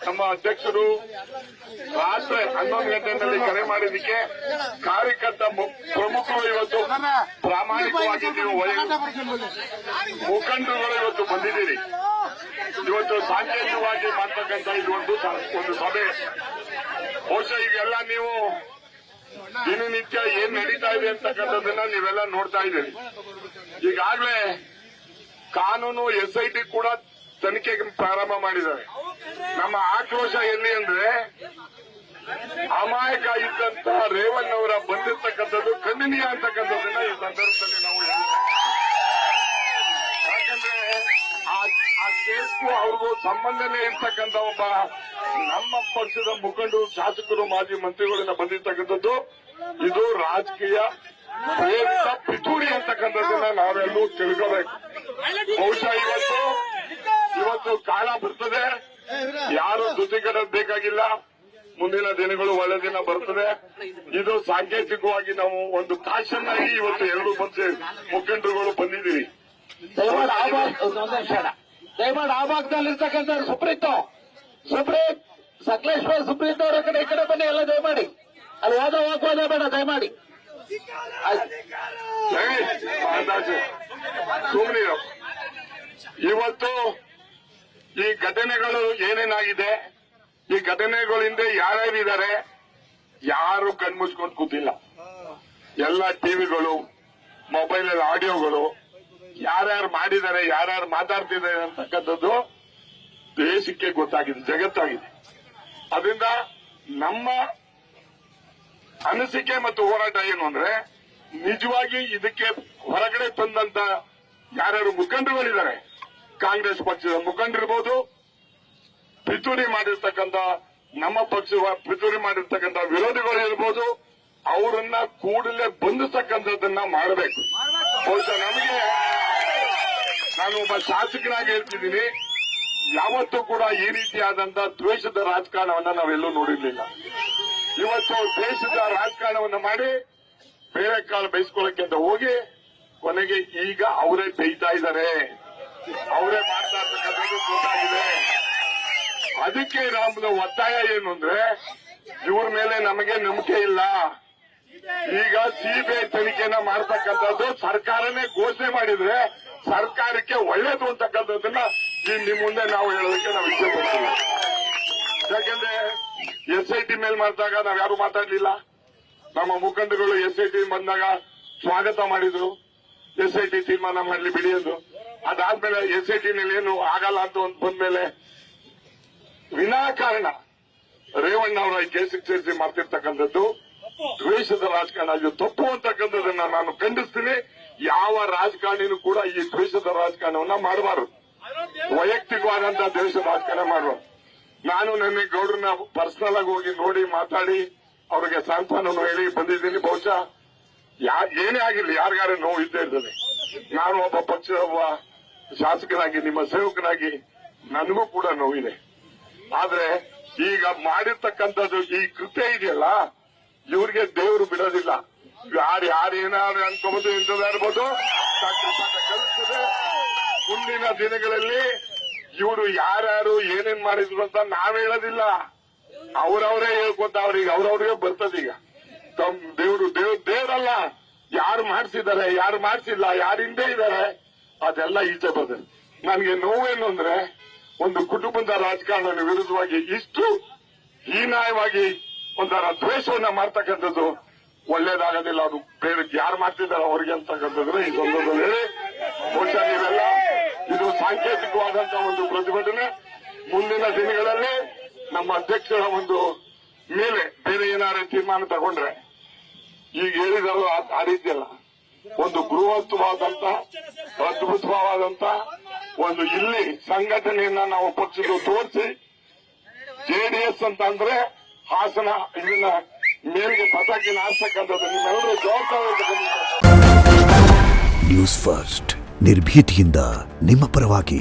ನಮ್ಮ ಅಧ್ಯಕ್ಷರು ರಾತ್ರಿ 11 ಗಂಟೆನಲ್ಲಿ ಕರೆ ಮಾಡಿದ್ದಕ್ಕೆ ಕಾರ್ಯಕರ್ತ ಪ್ರಮುಖರು ಇವತ್ತು ಪ್ರಾಮಾಣಿಕವಾಗಿ ನೀವು ಮುಖಂಡರುಗಳು ಇವತ್ತು ಬಂದಿದ್ದೀರಿ. ಇವತ್ತು ಸಾಂಕೇತಿಕವಾಗಿ ಮಾಡ್ತಕ್ಕಂಥ ಇದು ಒಂದು ಸಭೆ. ಬಹುಶಃ ಈಗೆಲ್ಲ ನೀವು ದಿನನಿತ್ಯ ಏನ್ ನಡೀತಾ ಇದೆ ಅಂತಕ್ಕಂಥದ್ದನ್ನ ನೀವೆಲ್ಲ ನೋಡ್ತಾ ಇದ್ದೀರಿ. ಈಗಾಗಲೇ ಕಾನೂನು SIT ಕೂಡ ತನಿಖೆಗೆ ಪ್ರಾರಂಭ ಮಾಡಿದ್ದಾರೆ. ನಮ್ಮ ಆಕ್ರೋಶ ಎಲ್ಲಿ ಅಂದ್ರೆ ಅಮಾಯಕ ಇದ್ದಂತ ರೇವಣ್ಣವರ ಬಂದಿರ್ತಕ್ಕಂಥದ್ದು ಖಂಡನೀಯ ಅಂತಕ್ಕಂಥದ್ದನ್ನ ಈ ಸಂದರ್ಭದಲ್ಲಿ ನಾವು ಯಾಕಂದ್ರೆ ಆ ಕೇಸ್ಗೂ ಅವ್ರಿಗೂ ಸಂಬಂಧನೇ ಇರ್ತಕ್ಕಂಥ ಒಬ್ಬ ನಮ್ಮ ಪಕ್ಷದ ಮುಖಂಡರು, ಶಾಸಕರು, ಮಾಜಿ ಮಂತ್ರಿಗಳನ್ನ ಬಂದಿರ್ತಕ್ಕಂಥದ್ದು ಇದು ರಾಜಕೀಯ ಪ್ರೇರಿತ ಪಿತೂರಿ ಅಂತಕ್ಕಂಥದ್ದನ್ನ ನಾವೆಲ್ಲೂ ತಿಳ್ಕೋಬೇಕು. ಬಹುಶಃ ಇವತ್ತು ಕಾಲ ಬರ್ತದೆ, ಯಾರು ಧೃತಿಗೆಡೋದು ಬೇಕಾಗಿಲ್ಲ. ಮುಂದಿನ ದಿನಗಳು ಒಳ್ಳೆ ದಿನ ಬರ್ತದೆ. ಇದು ಸಾಂಕೇತಿಕವಾಗಿ ನಾವು ಒಂದು ಕಾಶನ್ ಆಗಿ ಇವತ್ತು ಎರಡು ಮುಖಂಡರುಗಳು ಬಂದಿದ್ದೀವಿ. ದಯಮಾಡಿ ಆ ಭಾಗದಲ್ಲಿರ್ತಕ್ಕಂಥ ಸುಪ್ರೀತ್ ಸಕಲೇಶ್ವರ ಸುಪ್ರೀತ್ ಅವರ ಕಡೆ ಈ ಕಡೆ ಬನ್ನಿ. ಎಲ್ಲ ದಯಮಾಡಿ ಅಲ್ಲಿ ವಾದ ಬೇಡ ದಯಮಾಡಿ. ಸುಮ್ಮನೆ ಇವತ್ತು ಈ ಘಟನೆಗಳು ಏನೇನಾಗಿದೆ, ಈ ಘಟನೆಗಳಿಂದ ಯಾರ್ಯಾರಿದ್ದಾರೆ ಯಾರು ಕಣ್ಮುಚ್ಕೊಂಡು ಕೂತಿಲ್ಲ. ಎಲ್ಲ ಟಿವಿಗಳು, ಮೊಬೈಲ್ ಆಡಿಯೋಗಳು ಯಾರ್ಯಾರು ಮಾಡಿದ್ದಾರೆ, ಯಾರ್ಯಾರು ಮಾತಾಡ್ತಿದ್ದಾರೆ ಅಂತಕ್ಕಂಥದ್ದು ದೇಶಕ್ಕೆ ಗೊತ್ತಾಗಿದೆ, ಜಗತ್ತಾಗಿದೆ. ಅದರಿಂದ ನಮ್ಮ ಅನಿಸಿಕೆ ಮತ್ತು ಹೋರಾಟ ಏನು ಅಂದ್ರೆ ನಿಜವಾಗಿ ಇದಕ್ಕೆ ಹೊರಗಡೆ ತಂದಂತ ಯಾರ್ಯಾರು ಮುಖಂಡರುಗಳಿದ್ದಾರೆ, ಕಾಂಗ್ರೆಸ್ ಪಕ್ಷದ ಮುಖಂಡರಿರ್ಬೋದು, ಪಿತೂರಿ ಮಾಡಿರ್ತಕ್ಕಂಥ ನಮ್ಮ ಪಕ್ಷ ಪಿತೂರಿ ಮಾಡಿರ್ತಕ್ಕಂಥ ವಿರೋಧಿಗಳು ಇರ್ಬೋದು, ಅವರನ್ನ ಕೂಡಲೇ ಬಂಧಿಸತಕ್ಕಂಥದ್ದನ್ನ ಮಾಡಬೇಕು. ಬಹುಶಃ ನಾನು ಒಬ್ಬ ಶಾಸಕನಾಗಿ ಹೇಳ್ತಿದ್ದೀನಿ, ಯಾವತ್ತೂ ಕೂಡ ಈ ರೀತಿಯಾದಂತಹ ದ್ವೇಷದ ರಾಜಕಾರಣವನ್ನ ನಾವೆಲ್ಲೂ ನೋಡಿರ್ಲಿಲ್ಲ. ಇವತ್ತು ದೇಶದ ರಾಜಕಾರಣವನ್ನ ಮಾಡಿ ಬೇರೆ ಕಾಲು ಬಯಸ್ಕೊಳ್ಳಕ್ಕೆ ಅಂತ ಹೋಗಿ ಕೊನೆಗೆ ಈಗ ಅವರೇ ಬೈತಾ ಇದ್ದಾರೆ, ಅವರೇ ಮಾಡ್ತಾ ಇರ್ತಕ್ಕಂಥದ್ದು ಗೊತ್ತಾಗಿದೆ. ಅದಕ್ಕೆ ನಮ್ದು ಒತ್ತಾಯ ಏನು ಅಂದ್ರೆ ಇವ್ರ ಮೇಲೆ ನಮಗೆ ನಂಬಿಕೆ ಇಲ್ಲ. ಈಗ CBI ತನಿಖೆನ ಮಾಡ್ತಕ್ಕಂಥದ್ದು ಸರ್ಕಾರನೇ ಘೋಷಣೆ ಮಾಡಿದ್ರೆ ಸರ್ಕಾರಕ್ಕೆ ಒಳ್ಳೇದು ಅಂತಕ್ಕಂಥದ್ದನ್ನ ನಿಮ್ ಮುಂದೆ ನಾವು ಹೇಳೋದಕ್ಕೆ ನಾವು ಇಚ್ಛೆ ಪಡ್ತೀವಿ. ಯಾಕಂದ್ರೆ SIT ಮೇಲೆ ಮಾಡಿದಾಗ ನಾವ್ ಯಾರು ಮಾತಾಡ್ಲಿಲ್ಲ. ನಮ್ಮ ಮುಖಂಡರುಗಳು SIT ಬಂದಾಗ ಸ್ವಾಗತ ಮಾಡಿದ್ರು, SIT ತೀರ್ಮಾನ ಮಾಡ್ಲಿ ಬಿಡಿ ಎಂದು. ಅದಾದ್ಮೇಲೆ SIT ನಲ್ಲಿ ಏನು ಆಗಲ್ಲ ಅಂತ ಒಂದು ಬಂದ್ಮೇಲೆ ವಿನಾಕಾರಣ ರೇವಣ್ಣ ಅವರ ಕೇಸಿಗೆ ಸೇರಿಸಿ ಮಾಡ್ತಿರ್ತಕ್ಕಂಥದ್ದು ದ್ವೇಷದ ರಾಜಕಾರಣ. ಇದು ತಪ್ಪು ಅಂತಕ್ಕಂಥದ್ದನ್ನ ನಾನು ಖಂಡಿಸ್ತೀನಿ. ಯಾವ ರಾಜಕಾರಣಿನೂ ಕೂಡ ಈ ದ್ವೇಷದ ರಾಜಕಾರಣವನ್ನ ಮಾಡಬಾರದು, ವೈಯಕ್ತಿಕವಾದಂತಹ ದ್ವೇಷದ ರಾಜಕಾರಣ ಮಾಡಬಾರದು. ನಾನು ನನ್ನ ಗೌಡ್ರನ್ನ ಪರ್ಸನಲ್ ಆಗಿ ಹೋಗಿ ನೋಡಿ ಮಾತಾಡಿ ಅವರಿಗೆ ಸಾಂತ್ವನವನ್ನು ಹೇಳಿ ಬಂದಿದ್ದೀನಿ. ಬಹುಶಃ ಏನೇ ಆಗಿರಲಿ, ಯಾರಿಗಾರ ನೋವು ಇದ್ದೇ ಇರ್ತದೆ. ನಾನು ಒಬ್ಬ ಪಕ್ಷದ ಒಬ್ಬ ಶಾಸಕನಾಗಿ, ನಿಮ್ಮ ಸೇವಕನಾಗಿ ನನಗೂ ಕೂಡ ನೋವಿದೆ. ಆದ್ರೆ ಈಗ ಮಾಡಿರ್ತಕ್ಕಂಥದ್ದು ಈ ಕೃತ್ಯ ಇದೆಯಲ್ಲ, ಇವ್ರಿಗೆ ದೇವರು ಬಿಡೋದಿಲ್ಲ. ಯಾರೇನಾದ್ರು ಅನ್ಕೋಬಹುದು, ಇಂಥದ್ದಾರ್ಬೋದು, ಕಲಿಸ್ತದೆ. ಮುಂದಿನ ದಿನಗಳಲ್ಲಿ ಇವರು ಯಾರ್ಯಾರು ಏನೇನ್ ಮಾಡಿದ್ರು ಅಂತ ನಾವ್ ಹೇಳೋದಿಲ್ಲ, ಅವ್ರವರೇ ಹೇಳ್ಕೊತಾವ್ರೀಗ, ಅವ್ರವ್ರಿಗೆ ಬರ್ತದೀಗ. ತಮ್ಮ ದೇವರಲ್ಲ, ಯಾರು ಮಾಡಿಸಿದ್ದಾರೆ, ಯಾರು ಮಾಡಿಸಿಲ್ಲ, ಯಾರು ಹಿಂದೆ ಇದ್ದಾರೆ, ಅದೆಲ್ಲ ಈಚೆ ಬರ್ತದೆ. ನನಗೆ ನೋವೇನು ಅಂದ್ರೆ ಒಂದು ಕುಟುಂಬದ ರಾಜಕಾರಣದ ವಿರುದ್ಧವಾಗಿ ಇಷ್ಟು ಹೀನಾಯವಾಗಿ ಒಂಥರ ದ್ವೇಷವನ್ನ ಮಾಡ್ತಕ್ಕಂಥದ್ದು ಒಳ್ಳೇದಾಗೋದಿಲ್ಲ. ಅದು ಬೇರೆ ಯಾರು ಮಾಡ್ತಿದ್ದಾರೆ ಅವ್ರಿಗೆ ಅಂತಕ್ಕಂಥದ್ರೆ ಈ ಸಂದರ್ಭದಲ್ಲಿ ಹೇಳಿ, ಬಹುಶಃ ನೀವೆಲ್ಲ ಇದು ಸಾಂಕೇತಿಕವಾದಂತಹ ಒಂದು ಪ್ರತಿಭಟನೆ. ಮುಂದಿನ ದಿನಗಳಲ್ಲಿ ನಮ್ಮ ಅಧ್ಯಕ್ಷರ ಒಂದು ಮೇಲೆ ಬೇರೆ ಏನಾದ್ರು ತೀರ್ಮಾನ ತಗೊಂಡ್ರೆ ಈಗ ಹೇಳಿದವರು ಆ ರೀತಿಯಲ್ಲ, ಒಂದು ಬೃಹತ್ವಾದಂತ ಅದ್ಭುತವಾದಂತ ಒಂದು ಇಲ್ಲಿ ಸಂಘಟನೆಯನ್ನ ನಾವು ಪಕ್ಷದ ತೋರಿಸಿ JDS ಅಂತ ಅಂದ್ರೆ ಹಾಸನ ಇದನ್ನ ಮೇಲ್ಗೆ ಪತಾಕಿನ ಹಾರ್ತಕ್ಕಂಥದ್ದು ನಿಮ್ಮೆಲ್ಲರೂ ಜವಾಬ್ದಾರಿ. ನ್ಯೂಸ್ ಫಸ್ಟ್ ನಿರ್ಭೀತಿಯಿಂದ ನಿಮ್ಮ ಪರವಾಗಿ.